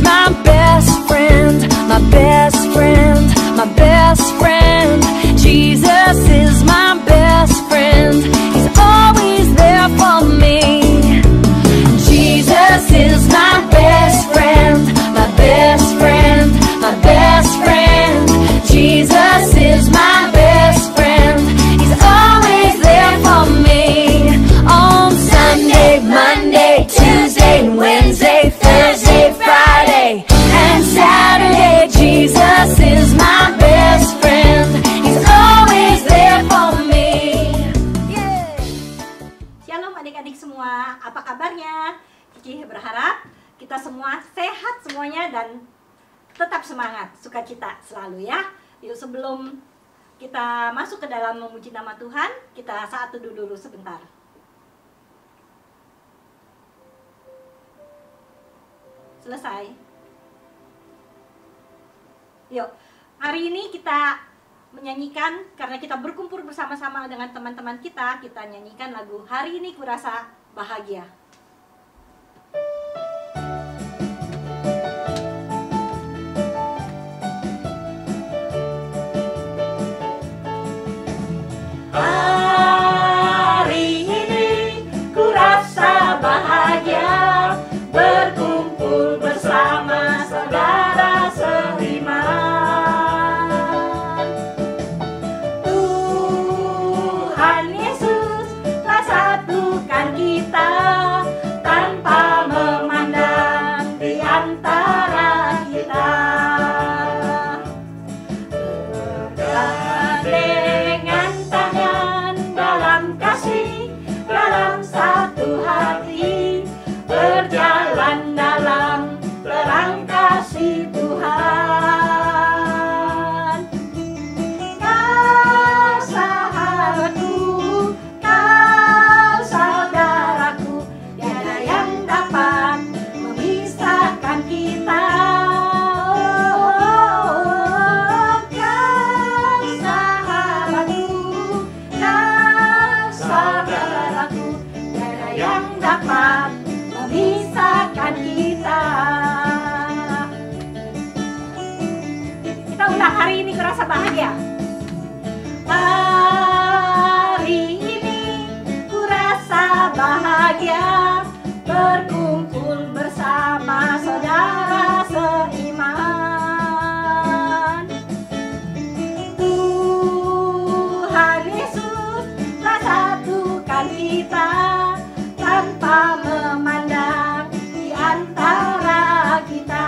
my best friend, my best friend, my best friend. Jesus is my best friend. He's always there for me. Jesus is my best friend, my best friend, my best friend. Jesus is my best friend. He's always there for me. On Sunday, Monday, Tuesday, Wednesday, Thursday, Friday, and Saturday. Jesus is my best friend. He's always there for me. Yeah. Shalom adik-adik semua, apa kabarnya? Kiki berharap kita semua sehat semuanya dan tetap semangat, sukacita selalu ya. Yuk sebelum kita masuk ke dalam memuji nama Tuhan, kita saat teduh dulu sebentar. Selesai. Yuk, hari ini kita menyanyikan, karena kita berkumpul bersama-sama dengan teman-teman kita nyanyikan lagu Hari Ini Kurasa Bahagia. Hari ini kurasa bahagia, berkumpul bersama saudara seiman. Tuhan Yesus telah satukan kita tanpa memandang di antara kita. Bergandengan tangan dalam kasih, dalam satu hati, berjalan dalam terang kasih Tuhan. Kau sahabatku, kau saudaraku, tiada yang dapat memisahkan kita. Kau sahabatku, kau saudaraku, tiada yang dapat memisahkan kita. Kita ulang, hari ini kurasa bahagia. Hari ini kurasa bahagia, berkumpul bersama saudara seiman. Tuhan Yesus telah satukan kita tanpa memandang di antara kita.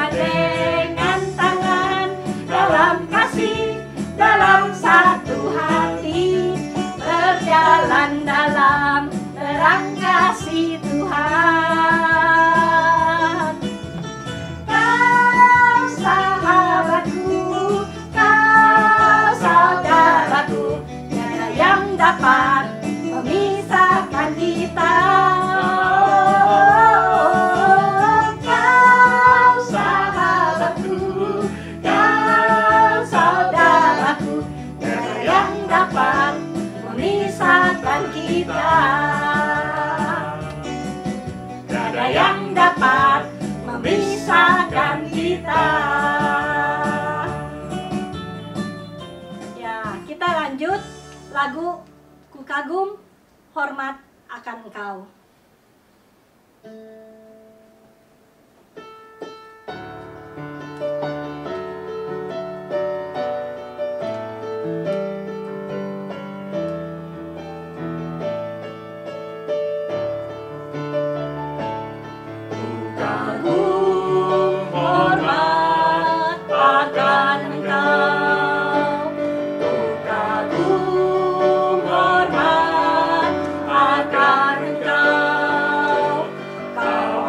Bergandengan tangan dalam kasih, dalam satu hati, berjalan dalam terang kasih Tuhan. Kau sahabatku, kau saudaraku, tiada yang dapat memisahkan kita. Kau sahabatku, kau saudaraku, tiada yang dapat memisahkan kita. Tiada yang dapat memisahkan kita. Ya, kita lanjut lagu Ku Kagum Hormat Akan Engkau. Kagum hormat akan Engkau. Ku kagum hormat akan Engkau. Kau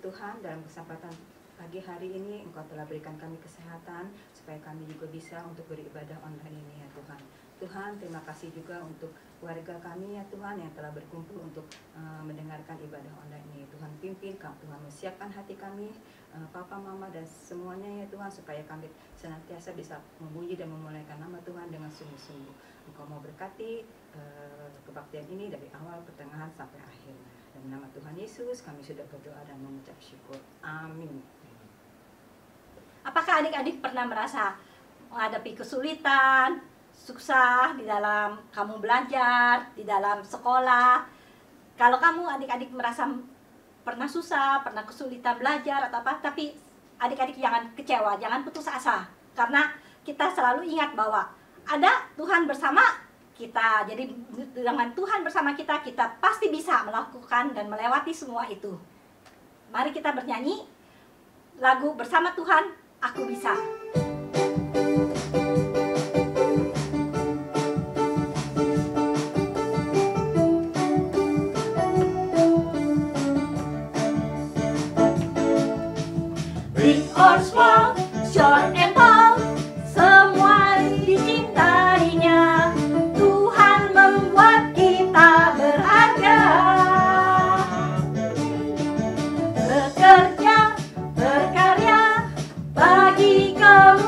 Tuhan, dalam kesempatan pagi hari ini Engkau telah berikan kami kesehatan supaya kami juga bisa untuk beribadah online ini ya Tuhan. Tuhan, terima kasih juga untuk warga kami ya Tuhan yang telah berkumpul untuk mendengarkan ibadah online ini. Tuhan pimpin, Tuhan siapkan hati kami, Papa, Mama dan semuanya ya Tuhan, supaya kami senantiasa bisa memuji dan memuliakan nama Tuhan dengan sungguh-sungguh. Engkau mau berkati kebaktian ini dari awal, pertengahan sampai akhir. Dalam nama Tuhan Yesus kami sudah berdoa dan mengucap syukur. Amin. Apakah adik-adik pernah merasa menghadapi kesulitan, susah di dalam kamu belajar, di dalam sekolah? Kalau kamu adik-adik merasa pernah susah, pernah kesulitan belajar atau apa, tapi adik-adik jangan kecewa, jangan putus asa. Karena kita selalu ingat bahwa ada Tuhan bersama kita. Jadi dengan Tuhan bersama kita, kita pasti bisa melakukan dan melewati semua itu. Mari kita bernyanyi lagu Bersama Tuhan, Aku Bisa. Big or small, short and tall, semua dicintainya. Tuhan membuat kita berharga. Bekerja, berkarya bagi kemuliaan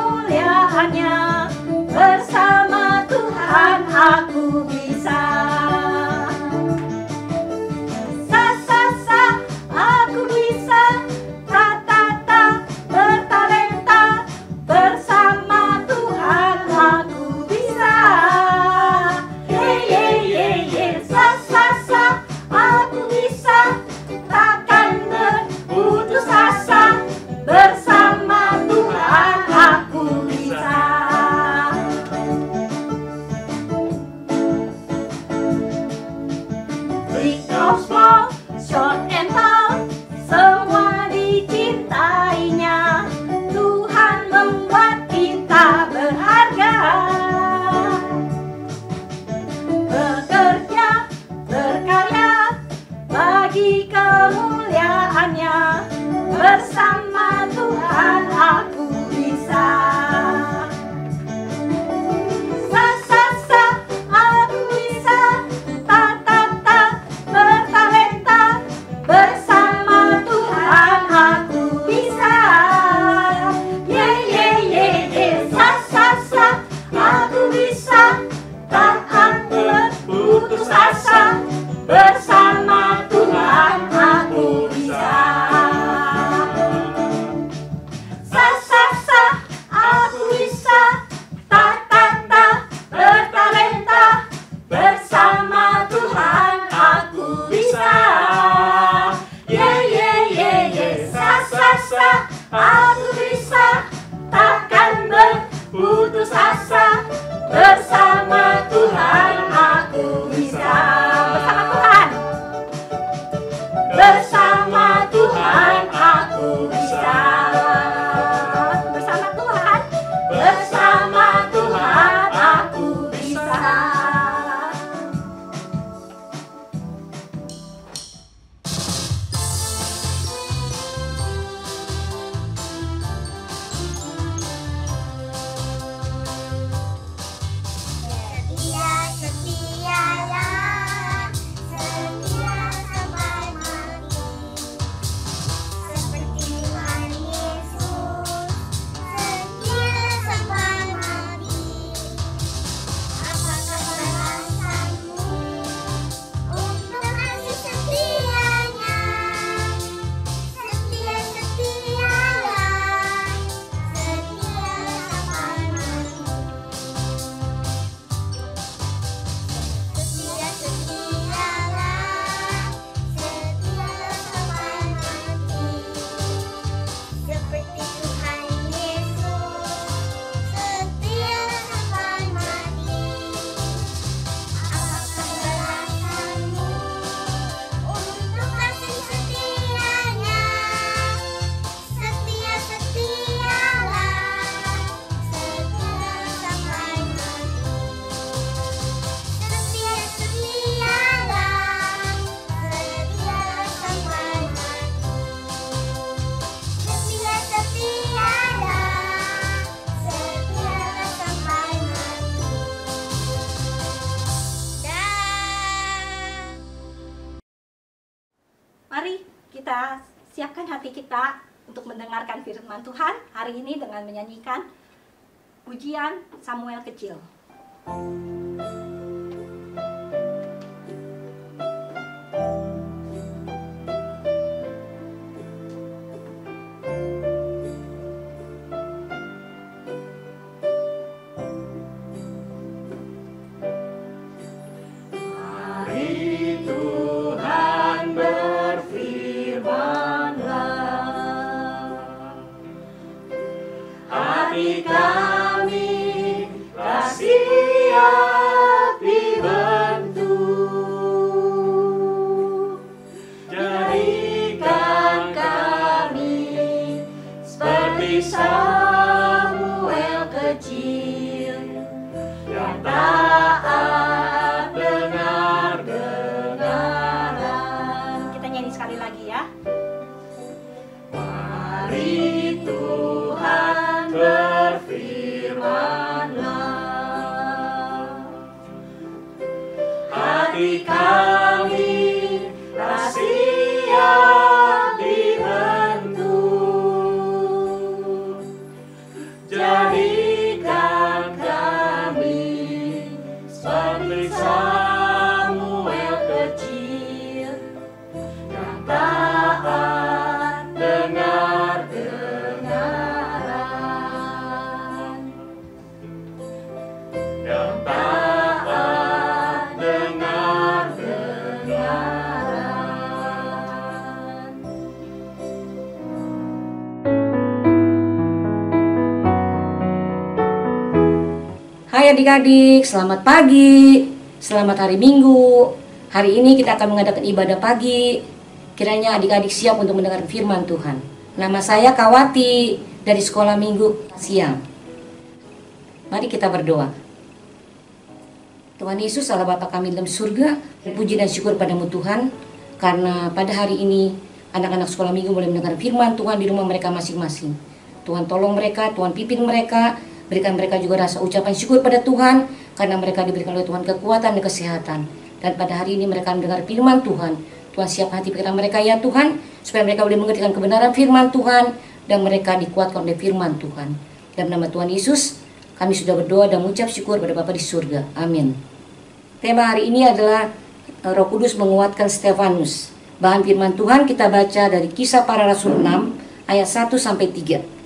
kita siapkan hati kita untuk mendengarkan firman Tuhan hari ini dengan menyanyikan pujian Samuel Kecil. Samuel kecil yang taat dengar-dengaran. Kita nyanyi sekali lagi ya. Mari Tuhan berfirman-Lah, hati kami siap dibentuk, jadikan kami seperti Samuel kecil yang taat dengar-dengaran, yang taat dengar-dengaran. Hai adik-adik, selamat pagi, selamat hari Minggu. Hari ini kita akan mengadakan ibadah pagi. Kiranya adik-adik siap untuk mendengar firman Tuhan. Nama saya Kawati dari Sekolah Minggu Siang. Mari kita berdoa. Tuhan Yesus, Allah Bapa kami dalam surga, puji dan syukur padamu Tuhan, karena pada hari ini anak-anak Sekolah Minggu boleh mendengar firman Tuhan di rumah mereka masing-masing. Tuhan tolong mereka, Tuhan pimpin mereka, berikan mereka juga rasa ucapan syukur pada Tuhan, karena mereka diberikan oleh Tuhan kekuatan dan kesehatan. Dan pada hari ini mereka mendengar firman Tuhan. Tuhan siap hati pikiran mereka ya Tuhan, supaya mereka boleh mengerti kebenaran firman Tuhan, dan mereka dikuatkan oleh firman Tuhan. Dalam nama Tuhan Yesus, kami sudah berdoa dan mengucap syukur pada Bapa di surga. Amin. Tema hari ini adalah Roh Kudus menguatkan Stefanus. Bahan firman Tuhan kita baca dari Kisah Para Rasul 6 ayat 1-3.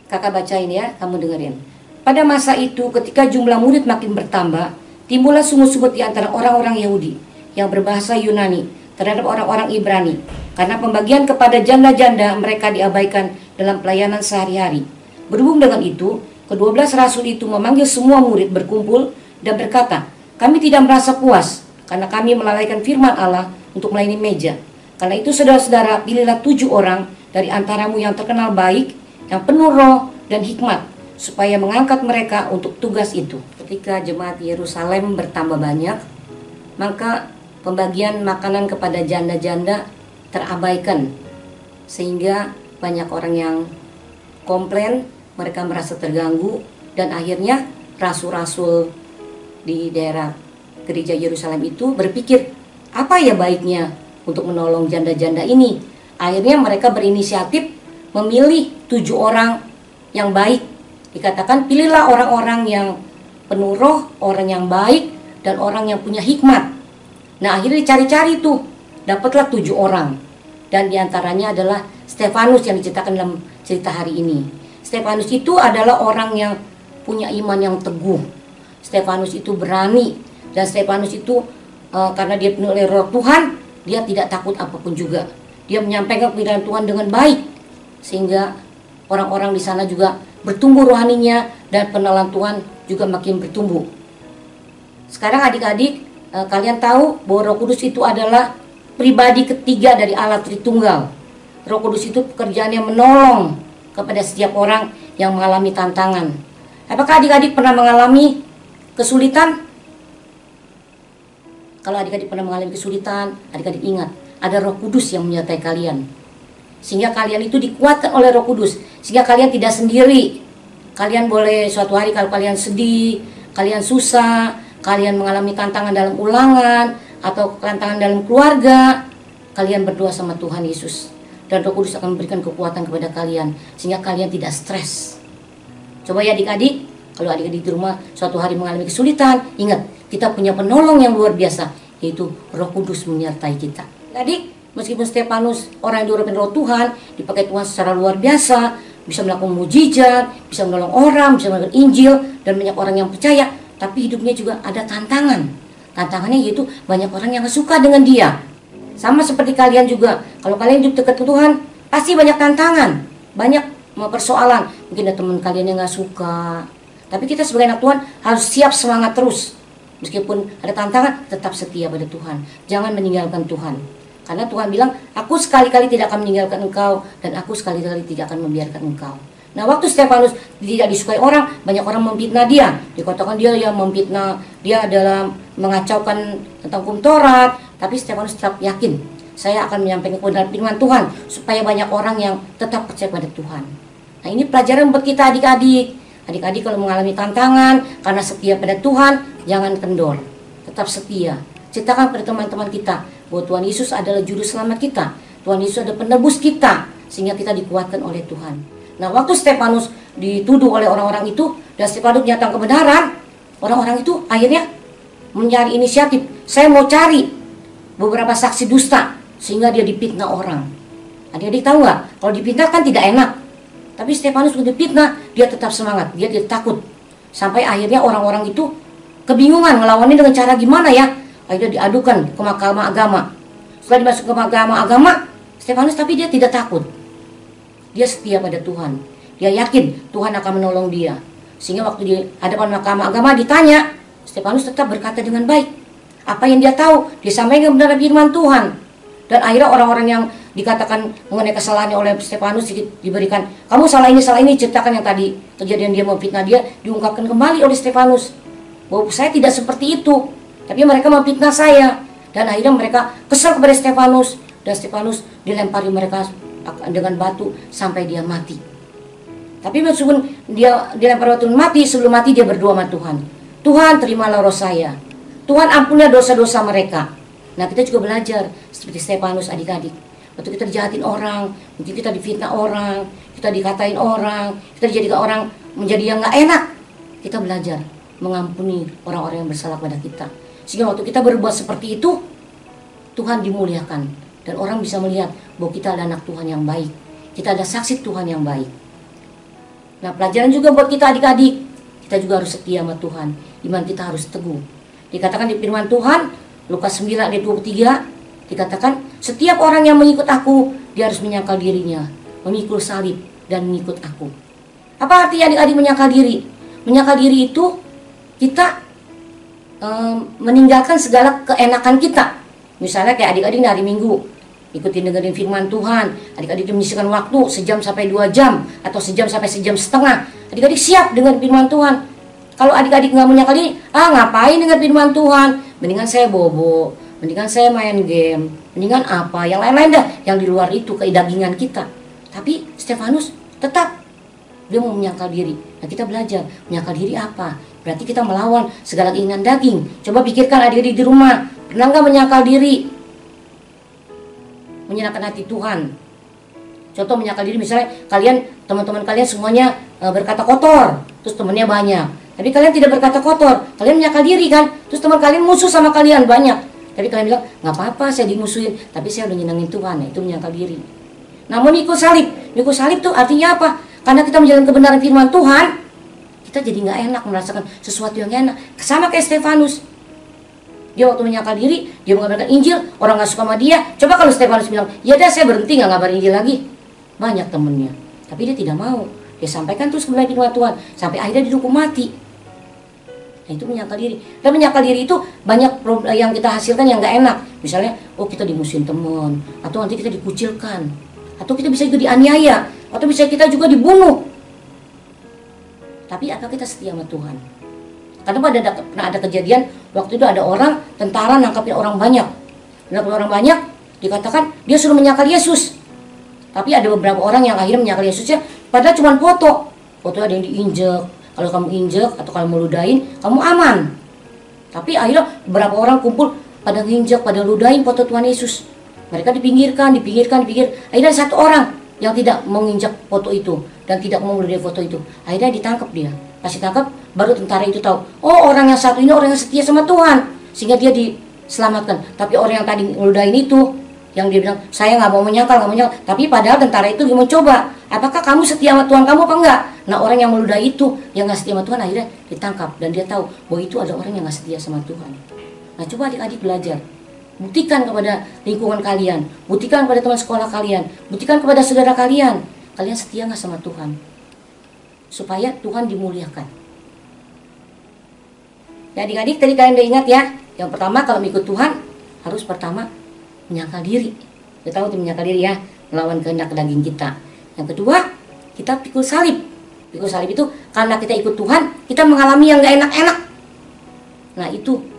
Kakak bacain ya, kamu dengerin. Pada masa itu ketika jumlah murid makin bertambah, timbullah sungut-sungut di antara orang-orang Yahudi yang berbahasa Yunani terhadap orang-orang Ibrani, karena pembagian kepada janda-janda mereka diabaikan dalam pelayanan sehari-hari. Berhubung dengan itu, ke-12 rasul itu memanggil semua murid berkumpul dan berkata, kami tidak merasa puas karena kami melalaikan firman Allah untuk melayani meja. Karena itu saudara-saudara, pilihlah 7 orang dari antaramu yang terkenal baik, yang penuh roh dan hikmat, supaya mengangkat mereka untuk tugas itu. Ketika jemaat Yerusalem bertambah banyak, maka pembagian makanan kepada janda-janda terabaikan, sehingga banyak orang yang komplain, mereka merasa terganggu, dan akhirnya rasul-rasul di daerah gereja Yerusalem itu berpikir, apa ya baiknya untuk menolong janda-janda ini. Akhirnya mereka berinisiatif memilih 7 orang yang baik. Dikatakan pilihlah orang-orang yang penuh roh, orang yang baik, dan orang yang punya hikmat. Nah akhirnya dicari-cari tuh, dapatlah 7 orang. Dan diantaranya adalah Stefanus yang diceritakan dalam cerita hari ini. Stefanus itu adalah orang yang punya iman yang teguh. Stefanus itu berani. Dan Stefanus itu karena dia penuh oleh roh Tuhan, dia tidak takut apapun juga. Dia menyampaikan kebenaran Tuhan dengan baik, sehingga orang-orang di sana juga bertumbuh rohaninya, dan pengenalan Tuhan juga makin bertumbuh. Sekarang adik-adik, kalian tahu bahwa Roh Kudus itu adalah pribadi ketiga dari Allah Tritunggal. Roh Kudus itu pekerjaannya menolong kepada setiap orang yang mengalami tantangan. Apakah adik-adik pernah mengalami kesulitan? Kalau adik-adik pernah mengalami kesulitan, adik-adik ingat, ada Roh Kudus yang menyertai kalian. Sehingga kalian itu dikuatkan oleh Roh Kudus, sehingga kalian tidak sendiri. Kalian boleh suatu hari kalau kalian sedih, kalian susah, kalian mengalami tantangan dalam ulangan atau tantangan dalam keluarga, kalian berdoa sama Tuhan Yesus, dan Roh Kudus akan memberikan kekuatan kepada kalian sehingga kalian tidak stres. Coba ya adik-adik, kalau adik-adik di rumah suatu hari mengalami kesulitan, ingat kita punya penolong yang luar biasa, yaitu Roh Kudus menyertai kita. Adik, meskipun Stefanus orang yang diurapi Roh Tuhan, dipakai Tuhan secara luar biasa, bisa melakukan mujizat, bisa menolong orang, bisa melakukan Injil, dan banyak orang yang percaya, tapi hidupnya juga ada tantangan. Tantangannya yaitu banyak orang yang gak suka dengan dia. Sama seperti kalian juga, kalau kalian hidup dekat ke Tuhan, pasti banyak tantangan, banyak persoalan. Mungkin ada teman kalian yang gak suka, tapi kita sebagai anak Tuhan harus siap semangat terus. Meskipun ada tantangan, tetap setia pada Tuhan. Jangan meninggalkan Tuhan. Karena Tuhan bilang, aku sekali-kali tidak akan meninggalkan engkau, dan aku sekali-kali tidak akan membiarkan engkau. Nah, waktu Stefanus tidak disukai orang, banyak orang memfitnah dia. Dikatakan dia yang memfitnah, dia adalah mengacaukan tentang hukum Taurat. Tapi Stefanus tetap yakin, saya akan menyampaikan kebenaran firman Tuhan, supaya banyak orang yang tetap percaya pada Tuhan. Nah, ini pelajaran buat kita adik-adik. Adik-adik kalau mengalami tantangan, karena setia pada Tuhan, jangan kendor. Tetap setia. Ceritakan pada teman-teman kita, bahwa Tuhan Yesus adalah juru selamat kita. Tuhan Yesus adalah penebus kita, sehingga kita dikuatkan oleh Tuhan. Nah, waktu Stefanus dituduh oleh orang-orang itu, dan Stefanus menyatakan kebenaran, orang-orang itu akhirnya mencari inisiatif. Saya mau cari beberapa saksi dusta, sehingga dia dipitnah orang. Adik-adik tahu nggak? Kalau dipitnah kan tidak enak. Tapi Stefanus untuk dipitnah, dia tetap semangat, dia tidak takut. Sampai akhirnya orang-orang itu kebingungan ngelawannya dengan cara gimana ya. Akhirnya diadukan ke mahkamah agama. Setelah dimasuk ke mahkamah agama, Stefanus tapi dia tidak takut. Dia setia pada Tuhan. Dia yakin Tuhan akan menolong dia. Sehingga waktu di hadapan mahkamah agama ditanya, Stefanus tetap berkata dengan baik. Apa yang dia tahu, dia sampaikan kebenaran firman Tuhan. Dan akhirnya orang-orang yang dikatakan mengenai kesalahannya oleh Stefanus diberikan, kamu salah ini, ceritakan yang tadi kejadian dia memfitnah dia, diungkapkan kembali oleh Stefanus. Bahwa saya tidak seperti itu, tapi mereka memfitnah saya. Dan akhirnya mereka kesal kepada Stefanus, dan Stefanus dilempari mereka dengan batu sampai dia mati. Tapi meskipun dia dilempar batu mati, sebelum mati dia berdoa sama Tuhan. Tuhan, terimalah roh saya. Tuhan, ampunilah dosa-dosa mereka. Nah, kita juga belajar seperti Stefanus adik-adik. Waktu kita dijahatin orang, mungkin kita difitnah orang, kita dikatain orang, kita dijadikan orang menjadi yang gak enak. Kita belajar mengampuni orang-orang yang bersalah pada kita. Sehingga waktu kita berbuat seperti itu, Tuhan dimuliakan. Dan orang bisa melihat bahwa kita adalah anak Tuhan yang baik. Kita ada saksi Tuhan yang baik. Nah, pelajaran juga buat kita adik-adik. Kita juga harus setia sama Tuhan. Iman kita harus teguh. Dikatakan di firman Tuhan, Lukas 9 ayat 23, dikatakan, setiap orang yang mengikut aku, dia harus menyangkal dirinya, memikul salib, dan mengikut aku. Apa artinya adik-adik menyangkal diri? Menyangkal diri itu, kita meninggalkan segala keenakan kita. Misalnya kayak adik-adik hari Minggu, ikutin dengerin firman Tuhan, adik-adik menyisihkan waktu sejam sampai 2 jam, atau sejam sampai sejam setengah. Adik-adik siap dengan firman Tuhan. Kalau adik-adik nggak menyangkal diri, ngapain dengan firman Tuhan? Mendingan saya bobo, mendingan saya main game, mendingan apa, yang lain-lain dah, yang di luar itu, keidagingan kita. Tapi Stefanus tetap, dia mau menyangkal diri. Nah, kita belajar, menyangkal diri apa? Berarti kita melawan segala keinginan daging. Coba pikirkan adik-adik di rumah, pernah nggak menyangkal diri? Menyenangkan hati Tuhan. Contoh menyangkal diri, misalnya kalian, teman-teman kalian semuanya berkata kotor, terus temannya banyak. Tapi kalian tidak berkata kotor, kalian menyangkal diri kan? Terus teman kalian musuh sama kalian banyak. Tapi kalian bilang, nggak apa-apa saya dimusuhin, tapi saya udah nyenangin Tuhan. Nah, itu menyangkal diri. Namun ikut salib tuh artinya apa? Karena kita menjalankan kebenaran firman Tuhan, kita jadi nggak enak, merasakan sesuatu yang enak. Sama kayak Stefanus. Dia waktu menyangkal diri, dia mengabarkan Injil, orang gak suka sama dia. Coba kalau Stefanus bilang, ya dah saya berhenti gak ngabarin Injil lagi. Banyak temennya. Tapi dia tidak mau. Dia sampaikan terus kebenaran firman Tuhan. Sampai akhirnya dihukum mati. Nah, itu menyangkal diri. Dan menyangkal diri itu banyak yang kita hasilkan yang gak enak. Misalnya, kita dimusuhin teman. Atau nanti kita dikucilkan. Atau kita bisa juga dianiaya. Atau bisa kita juga dibunuh. Tapi apakah kita setia sama Tuhan? Karena pernah ada kejadian, waktu itu ada orang, tentara nangkapin orang banyak. Nangkapin orang banyak, dikatakan dia suruh menyangkal Yesus. Tapi ada beberapa orang yang akhirnya menyangkal Yesusnya, padahal cuma foto. Foto ada yang diinjek, kalau kamu injek atau kalau meludahin, kamu aman. Tapi akhirnya beberapa orang kumpul pada nginjek, pada ludahin foto Tuhan Yesus. Mereka dipinggirkan. Akhirnya satu orang yang tidak menginjak foto itu dan tidak mau meludahi foto itu, akhirnya ditangkap dia. Pas ditangkap, baru tentara itu tahu, oh orang yang satu ini orang yang setia sama Tuhan, sehingga dia diselamatkan. Tapi orang yang tadi meludahin itu, yang dia bilang, saya nggak mau menyangkal, tapi padahal tentara itu dia mau coba, apakah kamu setia sama Tuhan kamu apa enggak? Nah, orang yang meludahi itu, yang nggak setia sama Tuhan, akhirnya ditangkap. Dan dia tahu bahwa itu ada orang yang nggak setia sama Tuhan. Nah, coba adik-adik belajar. Buktikan kepada lingkungan kalian, buktikan kepada teman sekolah kalian, buktikan kepada saudara kalian, kalian setia nggak sama Tuhan, supaya Tuhan dimuliakan. Ya adik-adik, tadi kalian udah ingat ya, yang pertama kalau mengikut Tuhan harus pertama menyangkal diri. Kita tahu itu menyangkal diri ya, melawan kehendak daging kita. Yang kedua, kita pikul salib. Pikul salib itu karena kita ikut Tuhan, kita mengalami yang gak enak-enak. Nah itu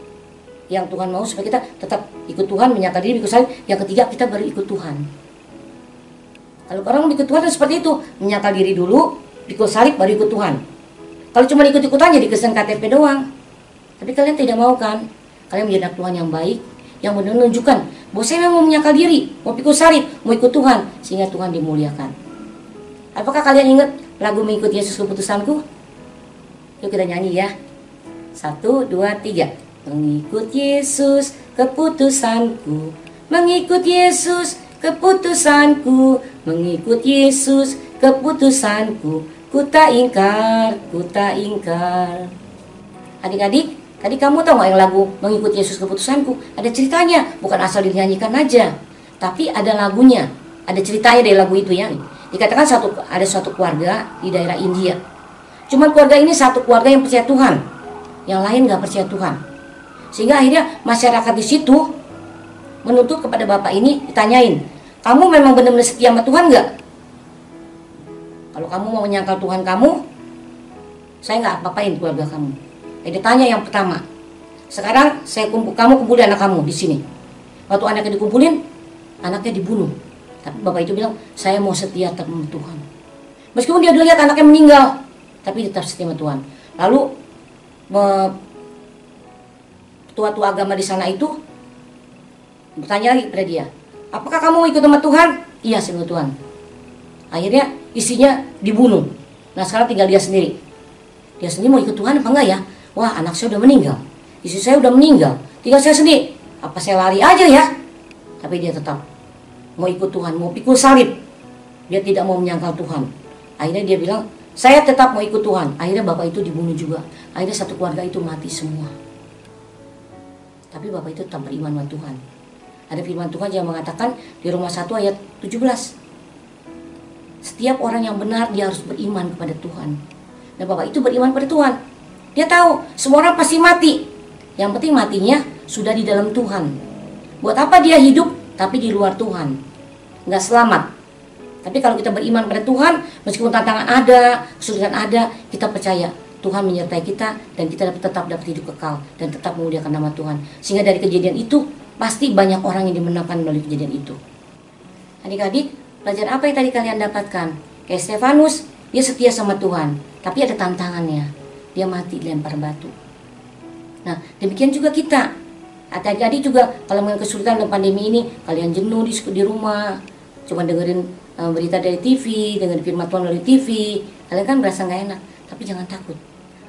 yang Tuhan mau, supaya kita tetap ikut Tuhan, menyangkal diri, pikul salib. Yang ketiga, kita baru ikut Tuhan. Kalau orang ikut Tuhan seperti itu, menyangkal diri dulu, pikul salib, baru ikut Tuhan. Kalau cuma ikut-ikutan jadi kesan KTP doang. Tapi kalian tidak mau kan? Kalian menjadi anak Tuhan yang baik, yang benar menunjukkan bahwa saya mau menyangkal diri, mau pikul salib, mau ikut Tuhan, sehingga Tuhan dimuliakan. Apakah kalian ingat lagu Mengikut Yesus Keputusanku? Yuk kita nyanyi ya. 1, 2, 3. Mengikut Yesus keputusanku, mengikut Yesus keputusanku, mengikut Yesus keputusanku, ku tak ingkar, ku tak ingkar. Adik-adik, tadi kamu tahu nggak yang lagu Mengikut Yesus Keputusanku? Ada ceritanya, bukan asal dinyanyikan aja, tapi ada lagunya, ada ceritanya dari lagu itu ya. Dikatakan ada suatu keluarga di daerah India. Cuman keluarga ini satu keluarga yang percaya Tuhan, yang lain nggak percaya Tuhan. Sehingga akhirnya masyarakat di situ menuntut kepada bapak ini, ditanyain, kamu memang benar-benar setia sama Tuhan nggak? Kalau kamu mau menyangkal Tuhan kamu, saya nggak apa-apain keluarga kamu. Dia tanya yang pertama, sekarang kamu kumpulin anak kamu di sini. Waktu anaknya dikumpulin, anaknya dibunuh. Tapi bapak itu bilang, saya mau setia sama Tuhan. Meskipun dia lihat anaknya meninggal, tapi tetap setia sama Tuhan. Lalu tua-tua agama di sana itu bertanya lagi kepada dia, apakah kamu ikut sama Tuhan? Iya, sama Tuhan. Akhirnya istrinya dibunuh. Nah sekarang tinggal dia sendiri. Dia sendiri mau ikut Tuhan apa enggak ya? Wah, anak saya udah meninggal, istri saya udah meninggal, tinggal saya sendiri. Apa saya lari aja ya? Tapi dia tetap mau ikut Tuhan, mau pikul salib. Dia tidak mau menyangkal Tuhan. Akhirnya dia bilang, saya tetap mau ikut Tuhan. Akhirnya bapak itu dibunuh juga. Akhirnya satu keluarga itu mati semua. Tapi bapak itu tetap beriman sama Tuhan. Ada firman Tuhan yang mengatakan di Roma 1 ayat 17. Setiap orang yang benar dia harus beriman kepada Tuhan. Dan bapak itu beriman kepada Tuhan. Dia tahu semua orang pasti mati. Yang penting matinya sudah di dalam Tuhan. Buat apa dia hidup tapi di luar Tuhan? Nggak selamat. Tapi kalau kita beriman pada Tuhan, meskipun tantangan ada, kesulitan ada, kita percaya Tuhan menyertai kita dan kita tetap dapat hidup kekal dan tetap memuliakan nama Tuhan. Sehingga dari kejadian itu pasti banyak orang yang dimenangkan melalui kejadian itu. Adik-adik, pelajaran apa yang tadi kalian dapatkan? Kayak Stefanus, dia setia sama Tuhan, tapi ada tantangannya. Dia mati dilempar batu. Nah, demikian juga kita. Adik-adik juga kalau mengalami kesulitan dalam pandemi ini, kalian jenuh di rumah, cuma dengerin berita dari TV, dengerin firman Tuhan dari TV, kalian kan merasa nggak enak. Tapi jangan takut.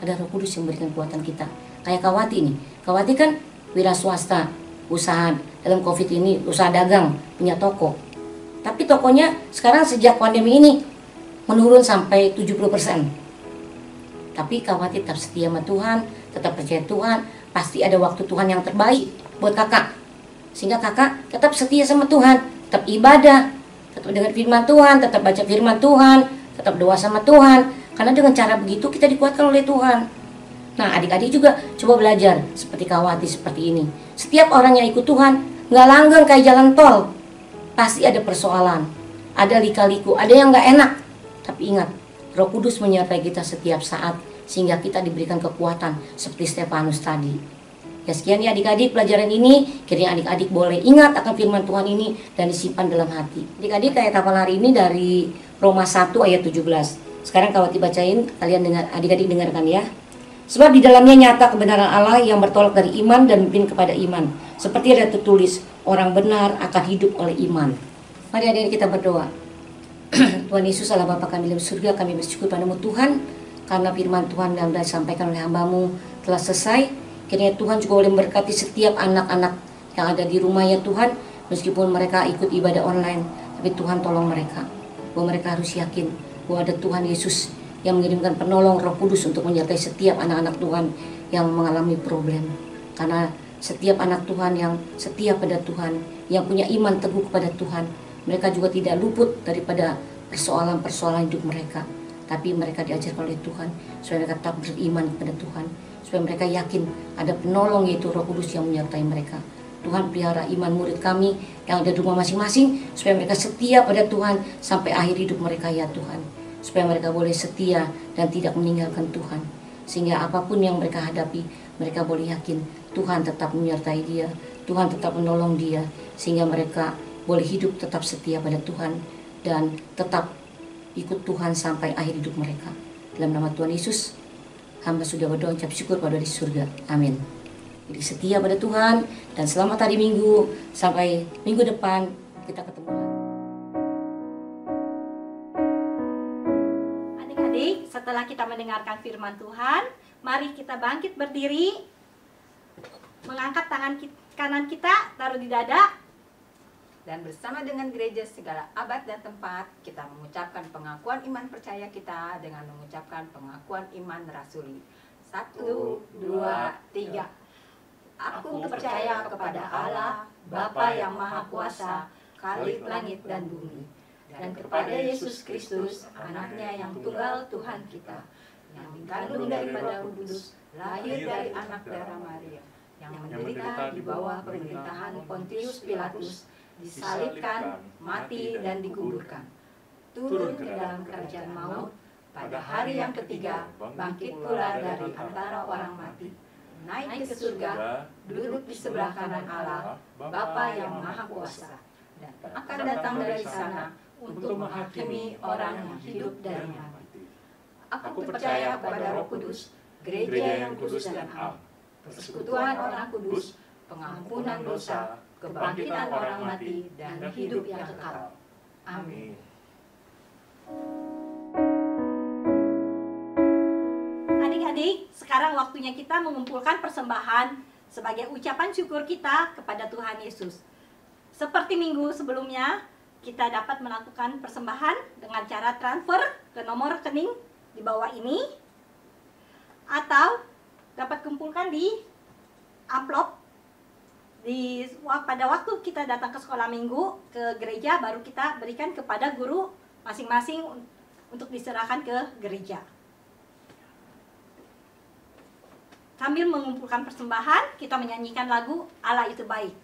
Ada Roh Kudus yang memberikan kekuatan kita. Kayak Kawati nih. Kawati kan wira swasta, usaha dalam Covid ini, usaha dagang, punya toko. Tapi tokonya sekarang sejak pandemi ini menurun sampai 70%. Tapi Kawati tetap setia sama Tuhan, tetap percaya Tuhan, pasti ada waktu Tuhan yang terbaik buat kakak. Sehingga kakak tetap setia sama Tuhan, tetap ibadah, tetap dengar firman Tuhan, tetap baca firman Tuhan, tetap doa sama Tuhan. Karena dengan cara begitu kita dikuatkan oleh Tuhan. Nah adik-adik juga coba belajar seperti Kawati seperti ini. Setiap orang yang ikut Tuhan nggak langgeng kayak jalan tol. Pasti ada persoalan, ada lika-liku, ada yang nggak enak. Tapi ingat, Roh Kudus menyertai kita setiap saat sehingga kita diberikan kekuatan seperti Stefanus tadi. Ya sekian ya adik-adik pelajaran ini. Kiranya adik-adik boleh ingat akan firman Tuhan ini dan disimpan dalam hati. Adik-adik kayak hafal hari ini dari Roma 1 ayat 17. Sekarang Kawati bacain, kalian dengar, adik-adik dengarkan ya. Sebab di dalamnya nyata kebenaran Allah yang bertolak dari iman dan memimpin kepada iman. Seperti ada tertulis, orang benar akan hidup oleh iman. Mari adik-adik kita berdoa. Tuhan Yesus Allah Bapa kami dalam surga, kami bersyukur padamu Tuhan, karena firman Tuhan yang sudah disampaikan oleh hamba-Mu telah selesai. Kiranya Tuhan juga boleh memberkati setiap anak-anak yang ada di rumah ya Tuhan, meskipun mereka ikut ibadah online, tapi Tuhan tolong mereka, bahwa mereka harus yakin bahwa ada Tuhan Yesus yang mengirimkan penolong Roh Kudus untuk menyertai setiap anak-anak Tuhan yang mengalami problem. Karena setiap anak Tuhan yang setia pada Tuhan, yang punya iman teguh kepada Tuhan, mereka juga tidak luput daripada persoalan-persoalan hidup mereka. Tapi mereka diajarkan oleh Tuhan supaya mereka tetap beriman kepada Tuhan, supaya mereka yakin ada penolong yaitu Roh Kudus yang menyertai mereka. Tuhan pelihara iman murid kami yang ada di rumah masing-masing, supaya mereka setia pada Tuhan sampai akhir hidup mereka ya Tuhan. Supaya mereka boleh setia dan tidak meninggalkan Tuhan. Sehingga apapun yang mereka hadapi, mereka boleh yakin Tuhan tetap menyertai dia, Tuhan tetap menolong dia, sehingga mereka boleh hidup tetap setia pada Tuhan dan tetap ikut Tuhan sampai akhir hidup mereka. Dalam nama Tuhan Yesus, hamba sudah berdoa ucap syukur pada di surga. Amin. Jadi setia pada Tuhan dan selamat hari Minggu. Sampai minggu depan kita ketemu lagi. Adik-adik, setelah kita mendengarkan firman Tuhan, mari kita bangkit berdiri, mengangkat tangan kanan kita, taruh di dada, Dan bersama dengan gereja segala abad dan tempat, kita mengucapkan pengakuan iman percaya kita dengan mengucapkan pengakuan iman rasuli. 1, 2, 3. Aku percaya kepada Allah, Bapa yang Maha Kuasa, Khalik langit dan bumi, dan kepada Yesus Kristus, anaknya yang tunggal Tuhan kita, yang dikandung daripada Roh Kudus, lahir dari anak darah Maria, yang menderita di bawah pemerintahan Pontius Pilatus, disalibkan, mati, dan dikuburkan. Turun ke dalam kerajaan maut, pada hari yang ketiga, bangkit pula dari antara orang mati, naik ke surga, duduk di sebelah kanan Allah, Bapa yang Maha Kuasa, dan akan datang dari sana untuk menghakimi orang yang hidup dan yang mati. Aku percaya kepada Roh Kudus, gereja yang kudus dan am, persekutuan orang kudus, pengampunan dosa, kebangkitan orang mati, dan hidup yang kekal. Amin. Adik-adik, sekarang waktunya kita mengumpulkan persembahan sebagai ucapan syukur kita kepada Tuhan Yesus. Seperti minggu sebelumnya, kita dapat melakukan persembahan dengan cara transfer ke nomor rekening di bawah ini, atau dapat kumpulkan di amplop pada waktu kita datang ke sekolah minggu, ke gereja, baru kita berikan kepada guru masing-masing untuk diserahkan ke gereja. Sambil mengumpulkan persembahan, kita menyanyikan lagu Allah Itu Baik.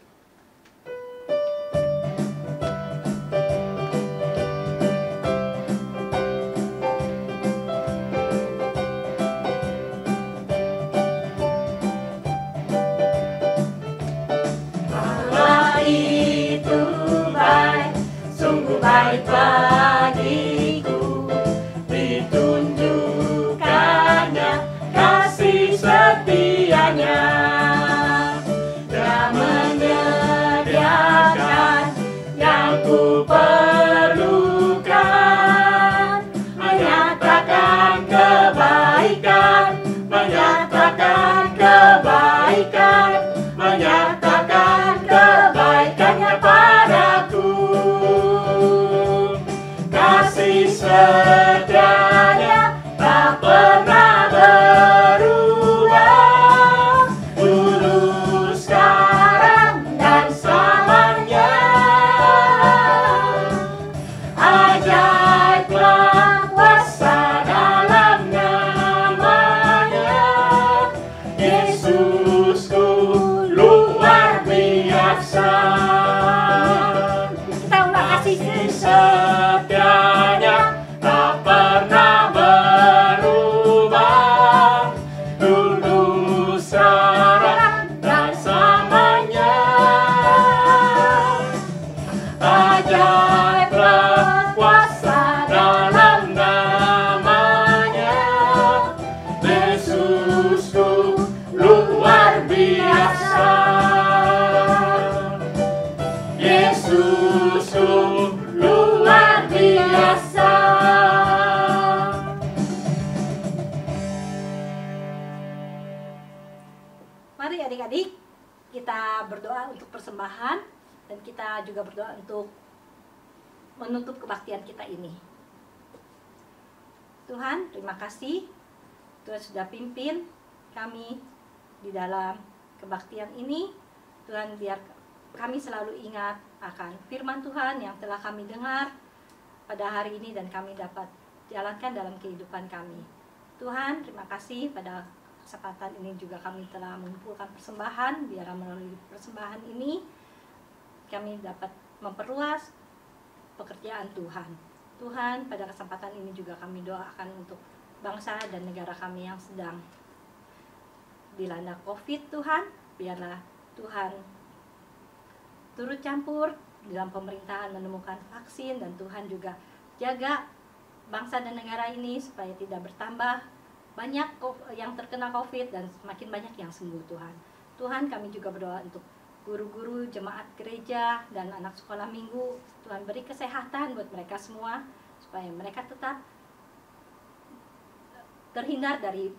Baik bagiku, ditunjukkannya kasih setianya. Dia menyediakan yang ku perlukan, menyatakan kebaikan, menyatakan kebaikan, menyatakan kebaikannya padaku. Mari adik-adik kita berdoa untuk persembahan dan kita juga berdoa untuk menutup kebaktian kita ini. Tuhan, terima kasih Tuhan sudah pimpin kami di dalam kebaktian ini. Tuhan, biar kami selalu ingat akan firman Tuhan yang telah kami dengar pada hari ini dan kami dapat jalankan dalam kehidupan kami. Tuhan, terima kasih pada kesempatan ini juga kami telah mengumpulkan persembahan. Biar melalui persembahan ini kami dapat memperluas pekerjaan Tuhan. Tuhan, pada kesempatan ini juga kami doakan untuk bangsa dan negara kami yang sedang dilanda COVID. Tuhan, biarlah Tuhan turut campur dalam pemerintahan menemukan vaksin, dan Tuhan juga jaga bangsa dan negara ini supaya tidak bertambah banyak yang terkena COVID dan semakin banyak yang sembuh. Tuhan, kami juga berdoa untuk guru-guru, jemaat gereja, dan anak sekolah minggu. Tuhan, beri kesehatan buat mereka semua supaya mereka tetap terhindar dari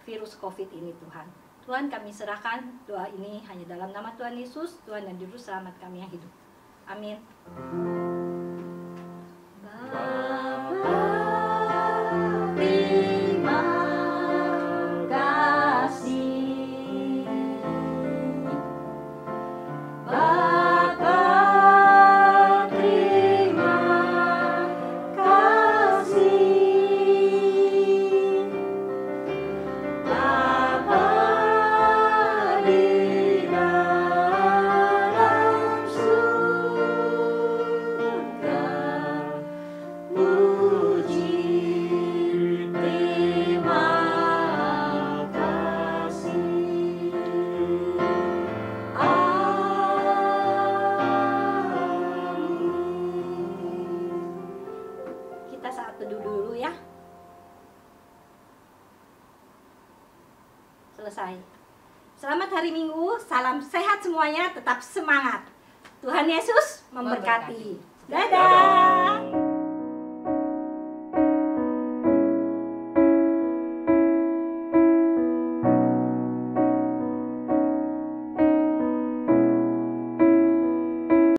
virus COVID ini. Tuhan, kami serahkan doa ini hanya dalam nama Tuhan Yesus, Tuhan dan Juru Selamat kami yang hidup. Amin. Selesai. Selamat hari Minggu, salam sehat semuanya, tetap semangat. Tuhan Yesus memberkati. Dadah.